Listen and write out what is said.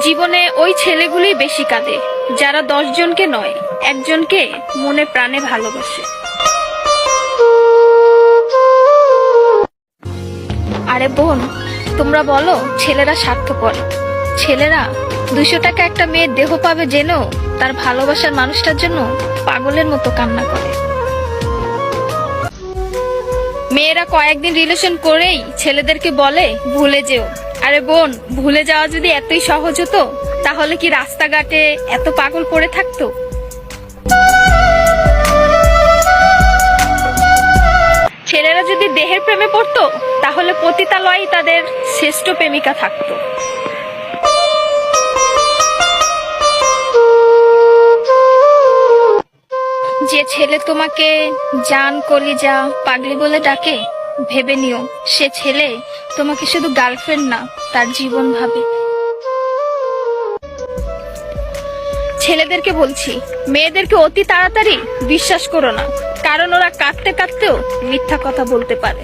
জীবনে ওই ছেলেগুলি বেশি কাঁদে যারা 10 জনকে নয়, একজনকে মনে প্রাণে ভালোবাসে। আরে বোন, তোমরা বলো ছেলেরা স্বার্থপর। ছেলেরা 200 টাকা একটা মেয়ের দেহ পাবে জেনেও তার ভালোবাসার মানুষটার জন্য পাগলের মতো কান্না করে। মেয়েরা কয়েকদিন রিলেশন করেই ছেলেদেরকে বলে ভুলে যেও। আরে বোন, ভুলে যাওয়া যদি এতই সহজ হতো তাহলে কি রাস্তাঘাটে এত পাগল পড়ে থাকতো? ছেলেরা যদি দেহের প্রেমে পড়তো তাহলে পতিতালয়েই তাদের শ্রেষ্ঠ প্রেমিকা থাকতো। যে ছেলে তোমাকে জান, কলিজা, পাগলি বলে ডাকে, ভেবে নিও সে ছেলে তোমাকে শুধু গার্লফ্রেন্ড না, তার জীবন ভাবে। ছেলেদেরকে বলছি, মেয়েদেরকে অতি তাড়াতাড়ি বিশ্বাস করো না, কারণ ওরা কাঁদতে কাঁদতেও মিথ্যা কথা বলতে পারে।